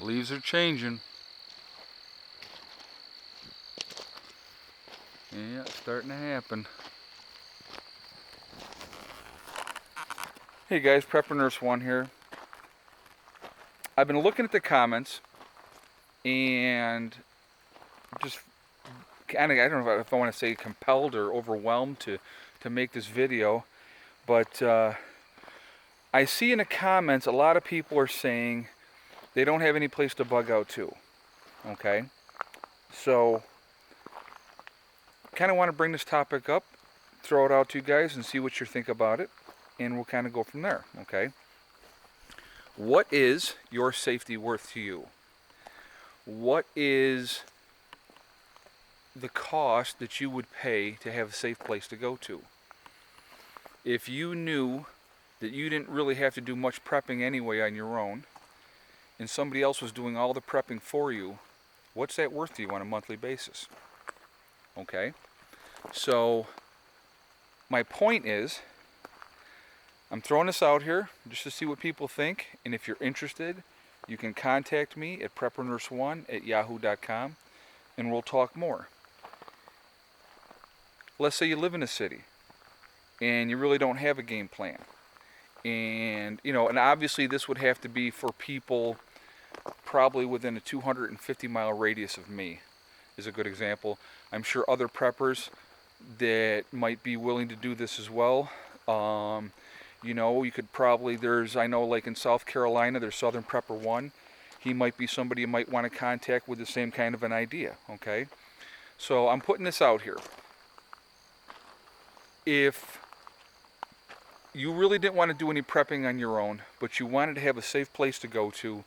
Leaves are changing. Yeah, it's starting to happen. Hey guys, Prepper Nurse 1 here. I've been looking at the comments and just kind of, I don't know if I want to say compelled or overwhelmed to make this video, but I see in the comments a lot of people are saying they don't have any place to bug out to. Okay, so kind of want to bring this topic up, throw it out to you guys and see what you think about it, and we'll kind of go from there. Okay, what is your safety worth to you? What is the cost that you would pay to have a safe place to go to? If you knew that you didn't really have to do much prepping anyway on your own, and somebody else was doing all the prepping for you, what's that worth to you on a monthly basis? Okay, so my point is, I'm throwing this out here just to see what people think, and if you're interested, you can contact me at preppernurse1@yahoo.com, and we'll talk more. Let's say you live in a city, and you really don't have a game plan. And, and obviously this would have to be for people probably within a 250 mile radius of me, is a good example. I'm sure other preppers that might be willing to do this as well. You could probably, I know like in South Carolina, there's Southern Prepper 1. He might be somebody you might want to contact with the same kind of an idea, okay? So I'm putting this out here. If you really didn't want to do any prepping on your own, but you wanted to have a safe place to go to,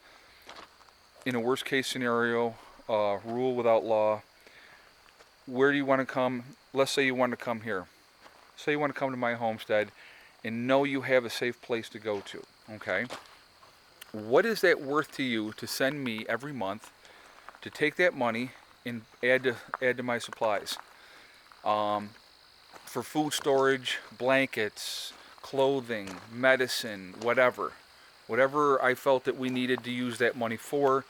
in a worst case scenario, rule without law, where do you want to come? Let's say you want to come here. Say you want to come to my homestead and know you have a safe place to go to, okay? What is that worth to you to send me every month to take that money and add to my supplies? For food storage, blankets, clothing, medicine, whatever I felt that we needed to use that money for.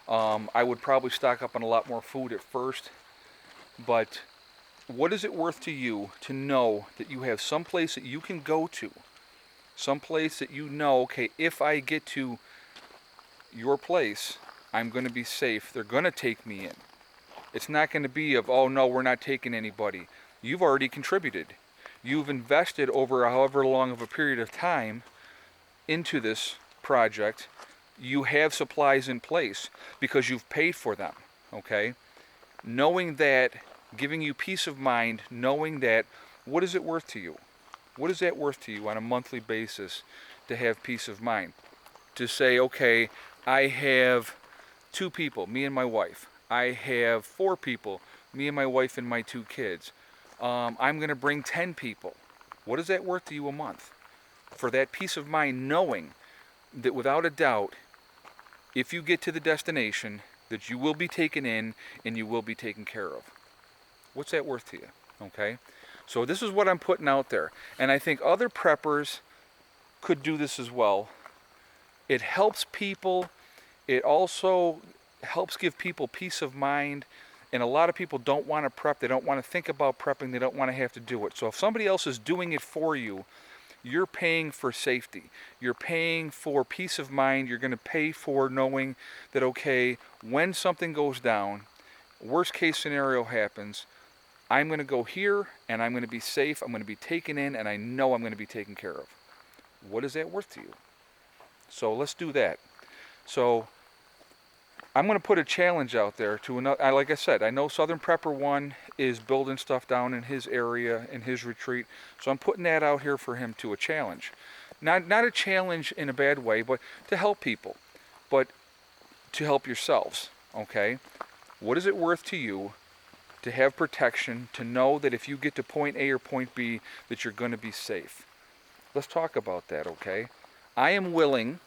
I would probably stock up on a lot more food at first, but what is it worth to you to know that you have some place that you can go to, some place that you know, okay, if I get to your place, I'm going to be safe. They're going to take me in. It's not going to be of, oh no, we're not taking anybody. You've already contributed. You've invested over however long of a period of time into this project. You have supplies in place because you've paid for them, okay? Knowing that, giving you peace of mind, knowing that, what is it worth to you? What is that worth to you on a monthly basis to have peace of mind? To say, okay, I have 2 people, me and my wife. I have 4 people, me and my wife and my 2 kids. I'm going to bring 10 people. What is that worth to you a month? For that peace of mind, knowing that without a doubt, if you get to the destination, that you will be taken in and you will be taken care of. What's that worth to you? Okay? So this is what I'm putting out there. And I think other preppers could do this as well. It helps people. It also helps give people peace of mind. And a lot of people don't want to prep. They don't want to think about prepping. They don't want to have to do it. So if somebody else is doing it for you, you're paying for safety. You're paying for peace of mind. You're going to pay for knowing that, okay, when something goes down, worst case scenario happens, I'm going to go here and I'm going to be safe. I'm going to be taken in and I know I'm going to be taken care of. What is that worth to you? So let's do that. So I'm going to put a challenge out there to another. Like I said, I know Southern Prepper 1 is building stuff down in his area, in his retreat. So I'm putting that out here for him, to a challenge. Not a challenge in a bad way, but to help people, but to help yourselves, okay? What is it worth to you to have protection, to know that if you get to point A or point B, that you're going to be safe? Let's talk about that, okay? I am willing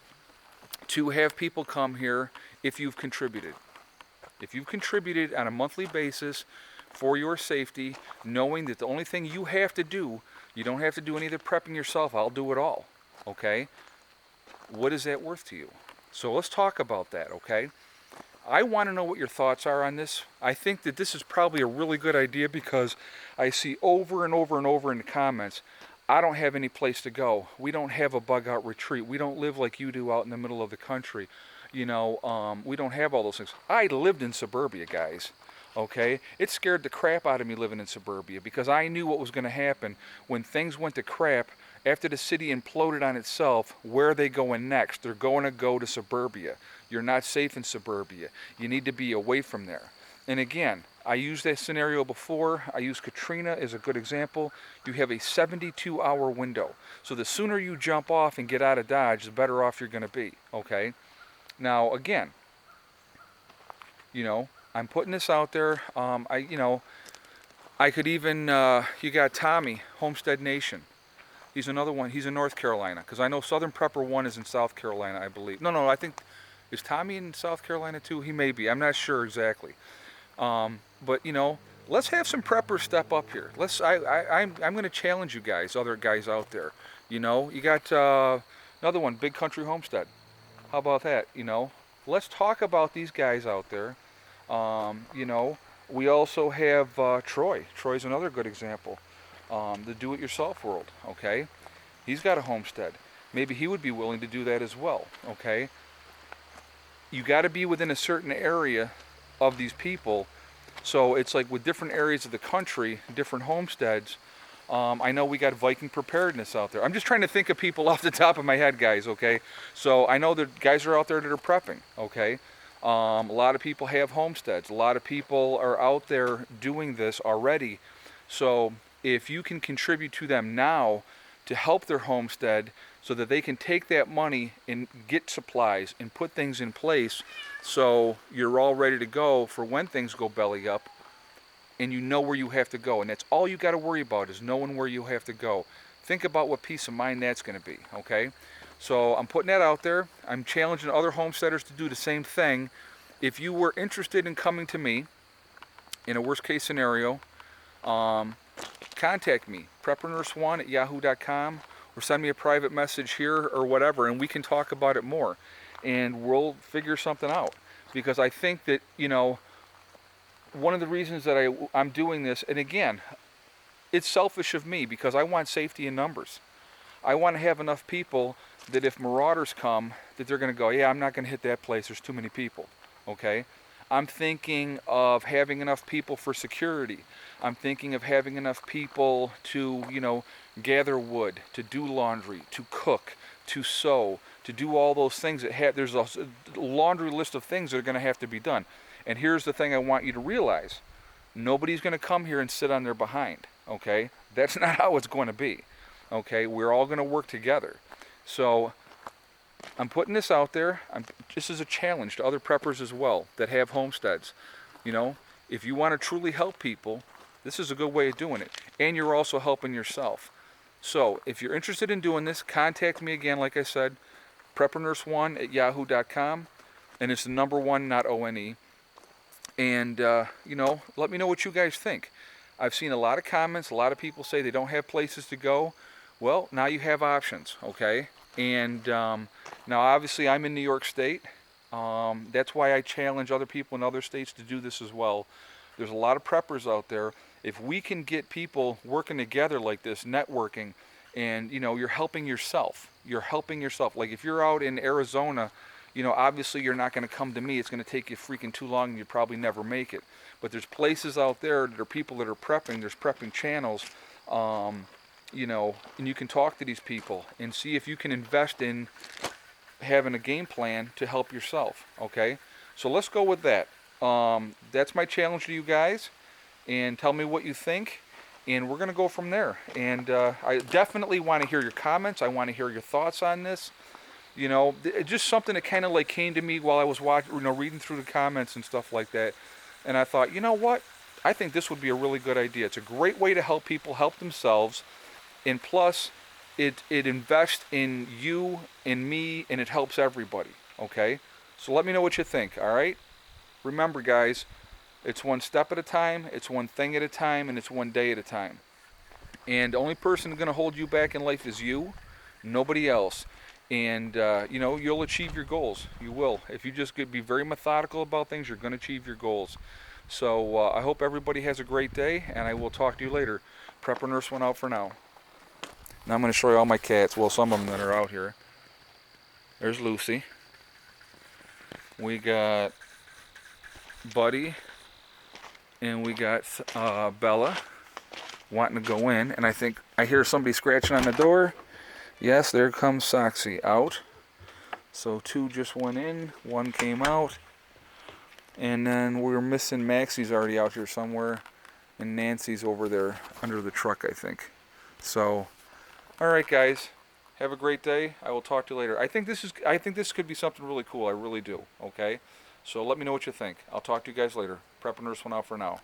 to have people come here if you've contributed. If you've contributed on a monthly basis for your safety, knowing that the only thing you have to do, you don't have to do any of the prepping yourself, I'll do it all, okay? What is that worth to you? So let's talk about that, okay? I want to know what your thoughts are on this. I think that this is probably a really good idea because I see over and over and over in the comments, I don't have any place to go. We don't have a bug out retreat. We don't live like you do out in the middle of the country. We don't have all those things. I lived in suburbia, guys. Okay? It scared the crap out of me living in suburbia because I knew what was going to happen when things went to crap. After the city imploded on itself, where are they going next? They're going to go to suburbia. You're not safe in suburbia. You need to be away from there. And again, I used that scenario before. I used Katrina as a good example. You have a 72-hour window. So the sooner you jump off and get out of Dodge, the better off you're going to be. Okay? Now, again, I'm putting this out there. I could even, you got Tommy, Homestead Nation. He's another one. He's in North Carolina. Because I know Southern Prepper 1 is in South Carolina, I believe. No, I think, is Tommy in South Carolina too? He may be. I'm not sure exactly. But, let's have some preppers step up here. I'm going to challenge you guys, other guys out there. You got another one, Big Country Homestead. How about that? Let's talk about these guys out there. We also have Troy. Troy's another good example. The do-it-yourself world, okay? He's got a homestead. Maybe he would be willing to do that as well, okay? You got to be within a certain area of these people. So it's like with different areas of the country, different homesteads. I know we got Viking preparedness out there. I'm just trying to think of people off the top of my head, guys, okay? So I know that guys are out there that are prepping, okay? A lot of people have homesteads. A lot of people are out there doing this already. So if you can contribute to them now to help their homestead so that they can take that money and get supplies and put things in place so you're all ready to go for when things go belly up and you know where you have to go. And that's all you got to worry about is knowing where you have to go. Think about what peace of mind that's going to be, okay? So I'm putting that out there. I'm challenging other homesteaders to do the same thing. If you were interested in coming to me in a worst case scenario, contact me, preppernurse1@yahoo.com, or send me a private message here or whatever, and we can talk about it more. And we'll figure something out. Because I think that, one of the reasons that I'm doing this, and again, it's selfish of me because I want safety in numbers. I want to have enough people that if marauders come, that they're going to go, yeah, I'm not going to hit that place, there's too many people, okay? I'm thinking of having enough people for security. I'm thinking of having enough people to, gather wood, to do laundry, to cook, to sew, to do all those things. There's a laundry list of things that are going to have to be done. And here's the thing I want you to realize. Nobody's going to come here and sit on their behind, okay? That's not how it's going to be, okay? We're all going to work together. So I'm putting this out there. This is a challenge to other preppers as well that have homesteads. If you want to truly help people, this is a good way of doing it. And you're also helping yourself. So if you're interested in doing this, contact me again, like I said, preppernurse1@yahoo.com. And it's the number 1, not O-N-E. And, let me know what you guys think. I've seen a lot of comments. A lot of people say they don't have places to go. Well, now you have options, okay? And now, obviously, I'm in New York State. That's why I challenge other people in other states to do this as well. There's a lot of preppers out there. If we can get people working together like this, networking, and, you're helping yourself. You're helping yourself. Like, if you're out in Arizona, obviously you're not going to come to me. It's going to take you freaking too long and you'd probably never make it. But there's places out there that are people that are prepping. There's prepping channels. And you can talk to these people and see if you can invest in having a game plan to help yourself, okay? So let's go with that. That's my challenge to you guys, and tell me what you think, and we're going to go from there. And I definitely want to hear your comments. I want to hear your thoughts on this. Just something that kind of like came to me while I was watching, reading through the comments and stuff like that. And I thought, you know what? I think this would be a really good idea. It's a great way to help people help themselves. And plus, it invests in you and me, and it helps everybody, okay? So let me know what you think, all right? Remember, guys, it's one step at a time, it's one thing at a time, and it's one day at a time. And the only person going to hold you back in life is you, nobody else. and you know, you'll achieve your goals. You will. If you just be very methodical about things, you're going to achieve your goals. So I hope everybody has a great day, and I will talk to you later. Prepper Nurse went out for now. Now I'm going to show you all my cats. Well, some of them that are out here. There's Lucy. We got Buddy, and we got Bella wanting to go in, and I think I hear somebody scratching on the door. Yes, there comes Soxy out. So 2 just went in, 1 came out, and then we're missing Maxie's already out here somewhere, and Nancy's over there under the truck, I think. So, all right, guys, have a great day. I will talk to you later. I think this could be something really cool. I really do. Okay, so let me know what you think. I'll talk to you guys later. Prepper Nurse went out for now.